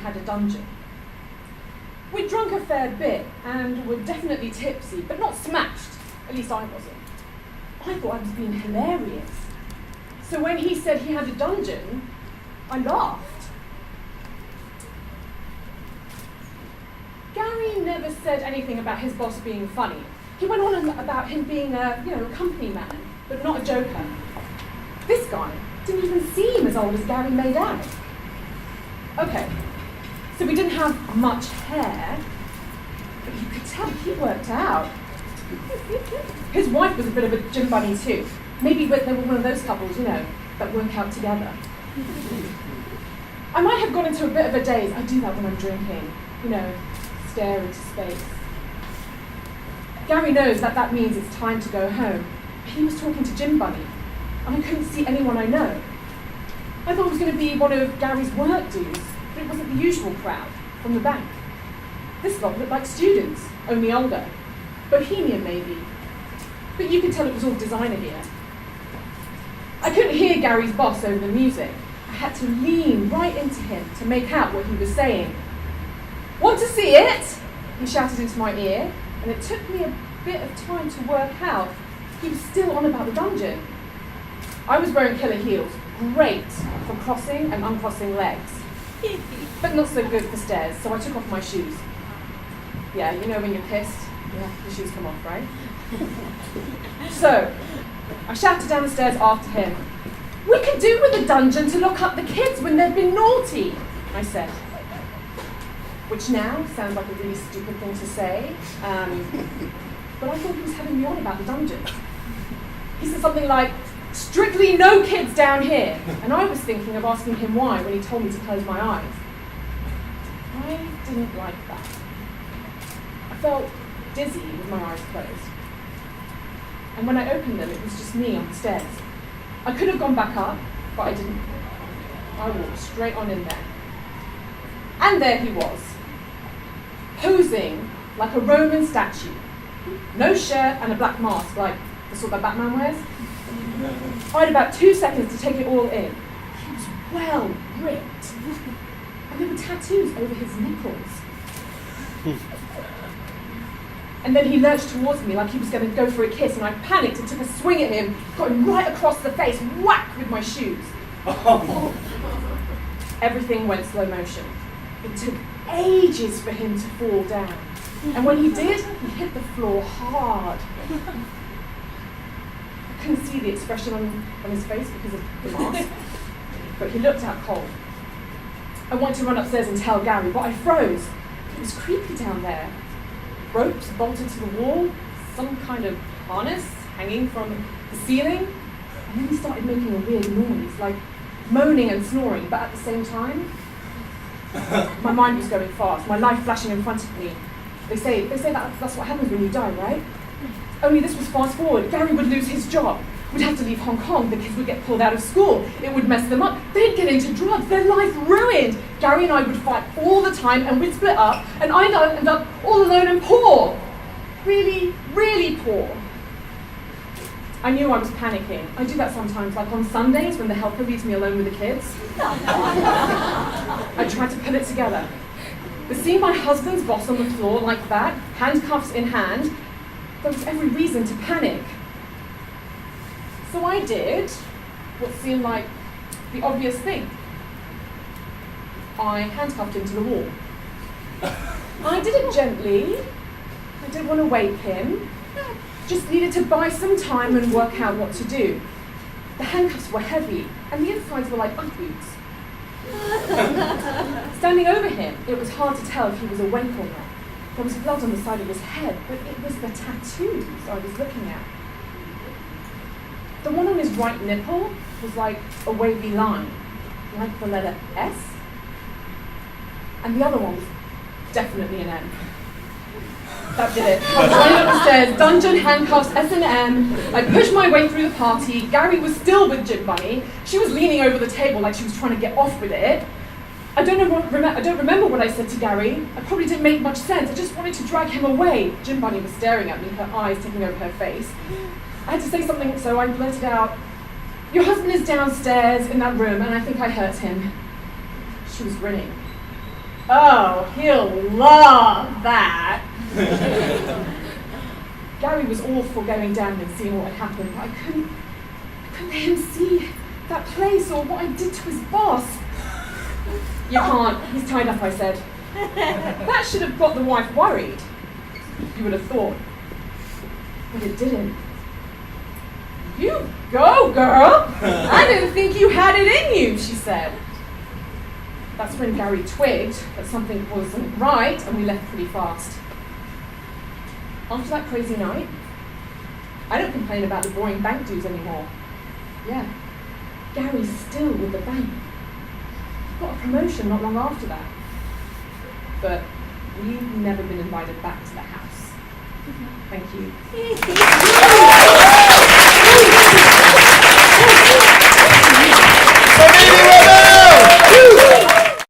had a dungeon. We'd drunk a fair bit and were definitely tipsy, but not smashed. At least I wasn't. I thought I was being hilarious. So when he said he had a dungeon, I laughed. Gary never said anything about his boss being funny. He went on about him being a company man, but not a joker. This guy didn't even seem as old as Gary made out. Okay, so we didn't have much hair, but you could tell he worked out. His wife was a bit of a gym bunny too. Maybe they were one of those couples, that work out together. I might have gone into a bit of a daze. I do that when I'm drinking, stare into space. Gary knows that means it's time to go home. He was talking to Jim Bunny, and I couldn't see anyone I know. I thought it was going to be one of Gary's work dudes, but it wasn't the usual crowd from the bank. This lot looked like students, only older. Bohemian, maybe. But you could tell it was all designer gear. I couldn't hear Gary's boss over the music. I had to lean right into him to make out what he was saying. "Want to see it?" he shouted into my ear, and it took me a bit of time to work out he was still on about the dungeon. I was wearing killer heels, great for crossing and uncrossing legs, but not so good for stairs, so I took off my shoes. Yeah, when you're pissed, the shoes come off, right? So, I shouted down the stairs after him. "We could do with a dungeon to lock up the kids when they've been naughty," I said. Which now sounds like a really stupid thing to say, but I thought he was having me on about the dungeon. He said something like, "Strictly no kids down here," and I was thinking of asking him why when he told me to close my eyes. I didn't like that. I felt dizzy with my eyes closed. And when I opened them, it was just me on the stairs. I could have gone back up, but I didn't. I walked straight on in there. And there he was, posing like a Roman statue. No shirt and a black mask, like the sort that Batman wears. I had about 2 seconds to take it all in. He was well ripped. And there were tattoos over his nipples. And then he lurched towards me like he was going to go for a kiss, and I panicked and took a swing at him, got him right across the face, whack with my shoes. Everything went slow motion. It took ages for him to fall down. And when he did, he hit the floor hard. I couldn't see the expression on his face because of the mask, but he looked out cold. I wanted to run upstairs and tell Gary, but I froze. It was creepy down there. Ropes bolted to the wall, some kind of harness hanging from the ceiling, and then he started making a weird noise, like moaning and snoring, but at the same time. My mind was going fast, my life flashing in front of me. They say that's what happens when you die, right? Only this was fast forward. Gary would lose his job. We'd have to leave Hong Kong. The kids would get pulled out of school. It would mess them up. They'd get into drugs. Their life ruined. Gary and I would fight all the time, and we'd split up, and I'd end up all alone and poor. Really, really poor. I knew I was panicking. I do that sometimes, like on Sundays when the helper leaves me alone with the kids. I tried to pull it together. But seeing my husband's boss on the floor like that, handcuffs in hand, there was every reason to panic. So I did what seemed like the obvious thing. I handcuffed him to the wall. I did it gently. I didn't want to wake him. Just needed to buy some time and work out what to do. The handcuffs were heavy, and the insides were like Ugg boots. Standing over him, it was hard to tell if he was awake or not. There was blood on the side of his head, but it was the tattoos I was looking at. The one on his right nipple was like a wavy line, like the letter S. And the other one was definitely an M. That did it. I was running up the stairs, dungeon, handcuffs, S&M. I pushed my way through the party. Gary was still with Jim Bunny. She was leaning over the table like she was trying to get off with it. I don't remember what I said to Gary. I probably didn't make much sense. I just wanted to drag him away. Jim Bunny was staring at me, her eyes taking over her face. I had to say something, so I blurted out, "Your husband is downstairs in that room, and I think I hurt him." She was grinning. Oh, he'll love that. Gary was all for going down and seeing what had happened, but I couldn't let him see that place or what I did to his boss. You can't, he's tied up, I said. That should have got the wife worried, you would have thought. But it didn't. You go, girl! I didn't think you had it in you, she said. That's when Gary twigged that something wasn't right, and we left pretty fast. After that crazy night, I don't complain about the boring bank dues anymore. Yeah, Gary's still with the bank. Got a promotion not long after that. But we've never been invited back to the house. Thank you.